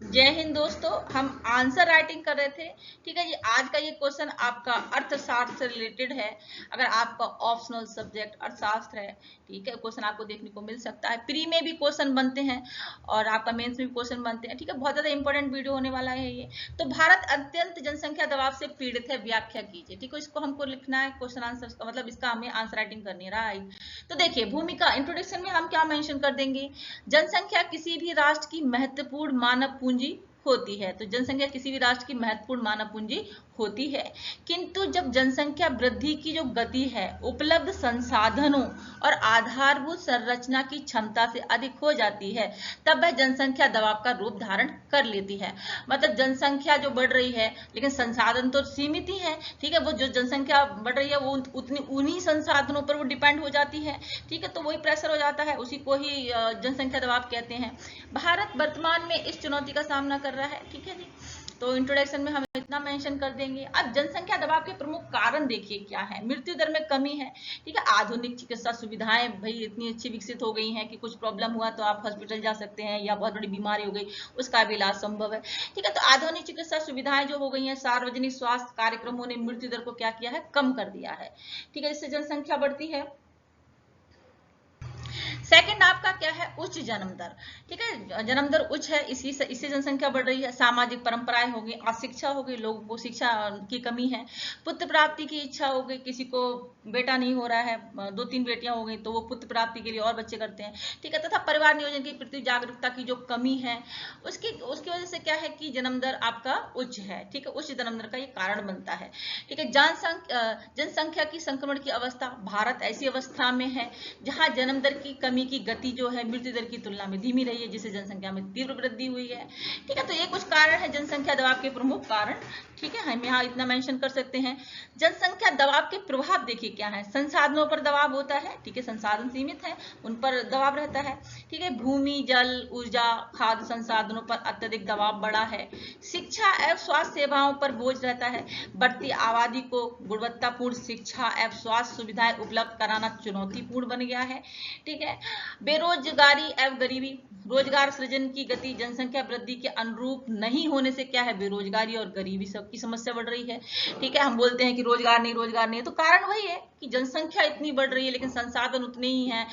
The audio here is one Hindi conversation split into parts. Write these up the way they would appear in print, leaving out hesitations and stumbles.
जय हिंद दोस्तों, हम आंसर राइटिंग कर रहे थे। ठीक है जी, आज का ये क्वेश्चन आपका अर्थशास्त्र से रिलेटेड है। अगर आपका ऑप्शनल सब्जेक्ट अर्थशास्त्र है, ठीक है, क्वेश्चन आपको देखने को मिल सकता है। प्री में भी क्वेश्चन बनते हैं और आपका मेंस में भी क्वेश्चन बनते हैं। ठीक है, बहुत ज्यादा इंपॉर्टेंट वीडियो होने वाला है ये। तो भारत अत्यंत जनसंख्या दबाव से पीड़ित है, व्याख्या कीजिए। ठीक है, इसको हमको लिखना है क्वेश्चन आंसर का, मतलब इसका हमें आंसर राइटिंग करनी है, राइट। तो देखिए, भूमिका इंट्रोडक्शन में हम क्या मेंशन कर देंगे, जनसंख्या किसी भी राष्ट्र की महत्वपूर्ण मानव पूंजी होती है। तो जनसंख्या किसी भी राष्ट्र की महत्वपूर्ण मानव पूंजी होती है, किंतु जब जनसंख्या वृद्धि की जो गति है उपलब्ध संसाधनों और आधारभूत संरचना की क्षमता से अधिक हो जाती है, तब वह जनसंख्या दबाव का रूप धारण कर लेती है। मतलब जनसंख्या जो बढ़ रही है लेकिन संसाधन तो सीमित ही है। ठीक है, वो जो जनसंख्या बढ़ रही है वो उतनी उन्हीं संसाधनों पर वो डिपेंड हो जाती है। ठीक है, तो वही प्रेशर हो जाता है, उसी को ही जनसंख्या दबाव कहते हैं। भारत वर्तमान में इस चुनौती का सामना कर रहा है। ठीक है जी, तो इंट्रोडक्शन में हम इतना मेंशन कर देंगे। अब जनसंख्या दबाव के प्रमुख कारण देखिए क्या है। मृत्यु दर में कमी है। ठीक है, आधुनिक चिकित्सा सुविधाएं भाई इतनी अच्छी विकसित हो गई हैं कि कुछ प्रॉब्लम हुआ तो आप हॉस्पिटल जा सकते हैं, या बहुत बड़ी बीमारी हो गई उसका भी इलाज संभव है। ठीक है, तो आधुनिक चिकित्सा सुविधाएं जो हो गई हैं, सार्वजनिक स्वास्थ्य कार्यक्रमों ने मृत्यु दर को क्या किया है, कम कर दिया है। ठीक है, इससे जनसंख्या बढ़ती है। सेकंड आपका क्या है, उच्च जन्म दर। ठीक है, जन्म दर उच्च है, इससे जनसंख्या बढ़ रही है। सामाजिक परंपराएं हो गई, अशिक्षा हो गई, लोगों को शिक्षा की कमी है। पुत्र प्राप्ति की इच्छा हो गई, किसी को बेटा नहीं हो रहा है, 2-3 बेटियां हो गई तो वो पुत्र प्राप्ति के लिए और बच्चे करते हैं। ठीक है, तथा परिवार नियोजन की प्रति जागरूकता की जो कमी है उसकी उसकी वजह से क्या है कि जन्म दर आपका उच्च है। ठीक है, उच्च जन्म दर का ये कारण बनता है। ठीक है, जनसंख्या की संक्रमण की अवस्था, भारत ऐसी अवस्था में है जहां जन्म दर की कमी की गति जो है मृत्यु दर की तुलना में धीमी रही है, जिससे जनसंख्या में तीव्र वृद्धि हुई है। ठीक है, तो ये कुछ कारण है जनसंख्या दबाव के प्रमुख कारण। ठीक है, हम यहाँ इतना मेंशन कर सकते हैं। जनसंख्या दबाव के प्रभाव देखिए क्या है। संसाधनों पर दबाव होता है। ठीक है, संसाधन सीमित है, उन पर दबाव रहता है। ठीक है, भूमि, जल, ऊर्जा, खाद्य संसाधनों पर अत्यधिक दबाव बढ़ा है। शिक्षा एवं स्वास्थ्य सेवाओं पर बोझ रहता है। बढ़ती आबादी को गुणवत्तापूर्ण शिक्षा एवं स्वास्थ्य सुविधाएं उपलब्ध कराना चुनौतीपूर्ण बन गया है। ठीक है, बेरोजगारी एवं गरीबी, रोजगार सृजन की गति जनसंख्या वृद्धि के अनुरूप नहीं होने से क्या है, बेरोजगारी और गरीबी सबकी समस्या बढ़ रही है। ठीक है, हम बोलते हैं कि रोजगार नहीं, तो कारण वही है कि जनसंख्या इतनी बढ़ रही है लेकिन संसाधन उतने ही हैं,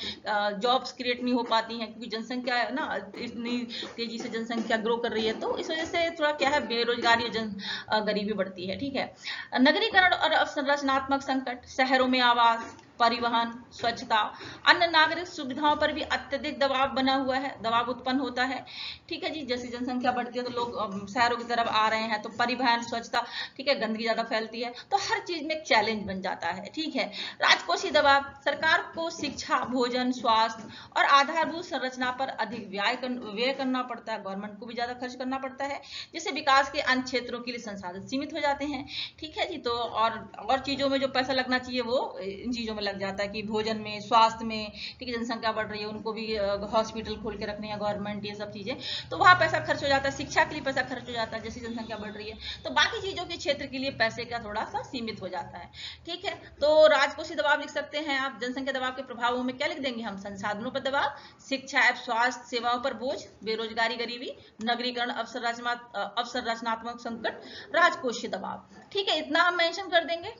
जॉब्स क्रिएट नहीं हो पाती हैं, क्योंकि जनसंख्या है ना इतनी तेजी से जनसंख्या ग्रो कर रही है, तो इस वजह से थोड़ा क्या है, बेरोजगारी और गरीबी बढ़ती है। ठीक है, नगरीकरण और अवसंरचनात्मक संकट, शहरों में आवास, परिवहन, स्वच्छता, अन्य नागरिक सुविधाओं पर भी अत्यधिक दबाव बना हुआ है, दबाव उत्पन्न होता है। ठीक है जी, जैसे जनसंख्या बढ़ती है तो लोग शहरों की तरफ आ रहे हैं, तो परिवहन, स्वच्छता, ठीक है, गंदगी ज्यादा फैलती है, तो हर चीज में एक चैलेंज बन जाता है। ठीक है, राजकोषीय दबाव, सरकार को शिक्षा, भोजन, स्वास्थ्य और आधारभूत संरचना पर अधिक व्यय करना पड़ता है, गवर्नमेंट को भी ज्यादा खर्च करना पड़ता है, जिससे विकास के अन्य क्षेत्रों के लिए संसाधन सीमित हो जाते हैं। ठीक है जी, तो और चीजों में जो पैसा लगना चाहिए वो इन चीजों में लग जाता है, कि भोजन में, स्वास्थ्य में। ठीक है, जनसंख्या बढ़ रही है, उनको भी हॉस्पिटल खोल के रखने हैं गवर्नमेंट, ये सब चीजें, तो वहां पैसा खर्च हो जाता है। शिक्षा के लिए पैसा खर्च हो जाता है जैसी जनसंख्या बढ़ रही है, तो बाकी चीजों के क्षेत्र के लिए पैसे का थोड़ा सा सीमित हो जाता है। ठीक है, तो राजकोषीय दबाव लिख सकते हैं आप। जनसंख्या दबाव के प्रभावों में क्या लिख देंगे हम, संसाधनों पर दबाव, शिक्षा एवं स्वास्थ्य सेवाओं पर बोझ, बेरोजगारी, गरीबी, नगरीकरण, अवसंरचनात्मक संकट, राजकोषीय दबाव। ठीक है, इतना हम मेंशन कर देंगे।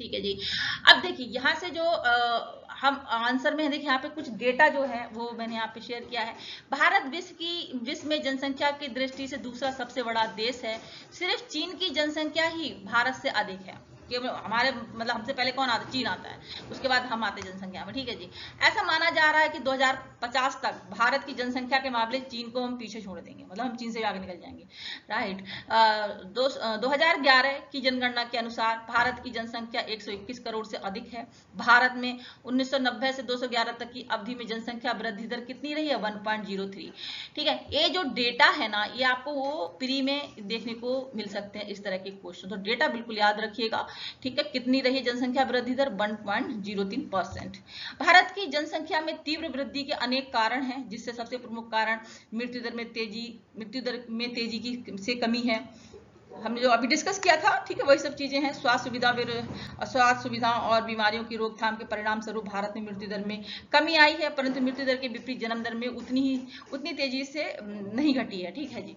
ठीक है जी, अब देखिए यहाँ से जो हम आंसर में देखिए, यहाँ पे कुछ डेटा जो है वो मैंने यहाँ पे शेयर किया है। भारत विश्व में जनसंख्या की दृष्टि से दूसरा सबसे बड़ा देश है। सिर्फ चीन की जनसंख्या ही भारत से अधिक है। कि हमारे मतलब हमसे पहले कौन आता है, चीन आता है, उसके बाद हम आते हैं जनसंख्या में। ठीक है जी, ऐसा माना जा रहा है कि 2050 तक भारत की जनसंख्या के मामले चीन को हम पीछे छोड़ देंगे, मतलब हम चीन से आगे निकल जाएंगे, राइट। 2011 की जनगणना के अनुसार भारत की जनसंख्या 121 करोड़ से अधिक है। भारत में 1990 से 2011 तक की अवधि में जनसंख्या वृद्धि दर कितनी रही है, 1.03। ठीक है, ये जो डेटा है ना, ये आपको वो प्री में देखने को मिल सकते हैं इस तरह के क्वेश्चन, तो डेटा बिल्कुल याद रखिएगा। ठीक है, कितनी रही जनसंख्या वृद्धि दर, 1.03%। भारत की जनसंख्या में तीव्र वृद्धि के अनेक कारण हैं, जिससे सबसे प्रमुख कारण मृत्यु दर में तेजी की से कमी है, हमने जो अभी डिस्कस किया था। ठीक है, वही सब चीजें हैं। स्वास्थ्य सुविधा और बीमारियों की रोकथाम के परिणाम स्वरूप भारत में मृत्यु दर में कमी आई है, परंतु मृत्यु दर के विपरीत जन्म दर में उतनी तेजी से नहीं घटी है। ठीक है जी,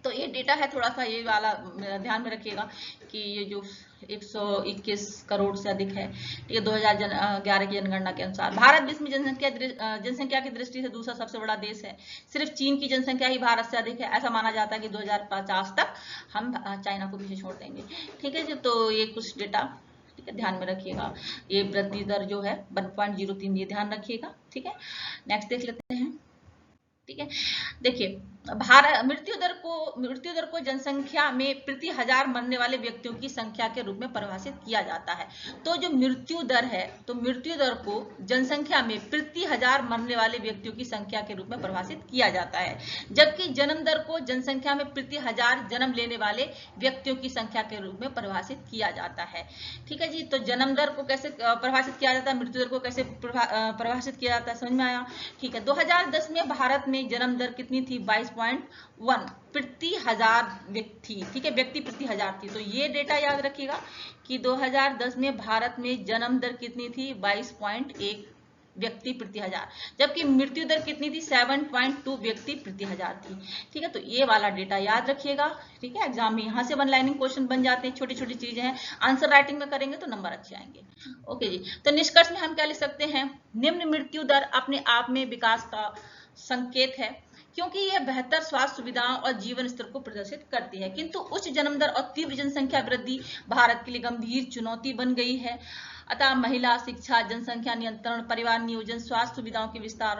तो ये डेटा है, थोड़ा सा ये वाला ध्यान में रखिएगा कि ये जो 121 करोड़ से अधिक है, ये 2011 की जनगणना के अनुसार। भारत विश्व में जनसंख्या की दृष्टि से दूसरा सबसे बड़ा देश है। सिर्फ चीन की जनसंख्या ही भारत से अधिक है। ऐसा माना जाता है कि 2050 तक हम चाइना को पीछे छोड़ देंगे। ठीक है जी, तो ये कुछ डेटा, ठीक है, ध्यान में रखिएगा। ये वृद्धि दर जो है 1.03, ये ध्यान रखिएगा। ठीक है, नेक्स्ट देख लेते हैं। ठीक है, देखिए भारत मृत्यु दर को जनसंख्या में प्रति हजार मरने वाले व्यक्तियों की संख्या के रूप में परिभाषित किया जाता है। तो जो मृत्यु दर है, तो मृत्यु दर को जनसंख्या में प्रति हजार मरने वाले व्यक्तियों की संख्या के रूप में परिभाषित किया जाता है, जबकि जन्म दर को जनसंख्या में प्रति हजार जन्म लेने वाले व्यक्तियों की संख्या के रूप में परिभाषित किया जाता है। ठीक है जी, तो जन्म दर को कैसे परिभाषित किया जाता है, मृत्यु दर को कैसे परिभाषित किया जाता है, समझ में आया। ठीक है, 2010 में भारत में जन्म दर कितनी थी, 22.1 प्रति हजार व्यक्ति। ठीक है, व्यक्ति प्रति हजार थी। तो ये डेटा याद रखिएगा कि 2010 में भारत में जन्म दर कितनी थी, 22.1 व्यक्ति प्रति हजार, जबकि मृत्यु दर कितनी थी, 7.2 व्यक्ति प्रति हजार थी। ठीक है, तो ये वाला डेटा याद रखिएगा। ठीक है, एग्जाम में यहाँ से वन लाइनिंग क्वेश्चन बन जाते हैं, छोटी छोटी चीजें हैं, आंसर राइटिंग में करेंगे तो नंबर अच्छे आएंगे। ओके जी, तो निष्कर्ष में हम क्या लिख सकते हैं, निम्न मृत्यु दर अपने आप में विकास का संकेत है, क्योंकि यह बेहतर स्वास्थ्य सुविधाओं और जीवन स्तर को प्रदर्शित करती है, किंतु उच्च जन्म दर और तीव्र जनसंख्या वृद्धि भारत के लिए गंभीर चुनौती बन गई है। अतः महिला शिक्षा, जनसंख्या नियंत्रण, परिवार नियोजन, स्वास्थ्य सुविधाओं के विस्तार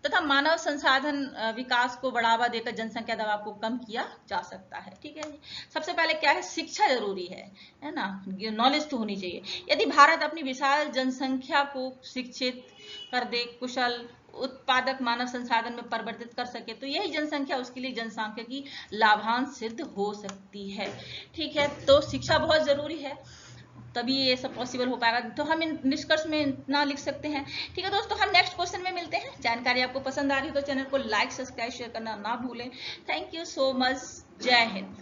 तथा मानव संसाधन विकास को बढ़ावा देकर जनसंख्या दबाव को कम किया जा सकता है। ठीक है, सबसे पहले क्या है, शिक्षा जरूरी है ना, नॉलेज तो होनी चाहिए। यदि भारत अपनी विशाल जनसंख्या को शिक्षित कर दे, कुशल उत्पादक मानव संसाधन में परिवर्तित कर सके, तो यही जनसंख्या उसके लिए जनसांख्यिकी लाभांश सिद्ध हो सकती है। ठीक है, तो शिक्षा बहुत जरूरी है, तभी ये सब पॉसिबल हो पाएगा। तो हम इन निष्कर्ष में इतना लिख सकते हैं। ठीक है दोस्तों, हम नेक्स्ट क्वेश्चन में मिलते हैं। जानकारी आपको पसंद आ रही हो तो चैनल को लाइक, सब्सक्राइब, शेयर करना ना भूलें। Thank you so much. जय हिंद।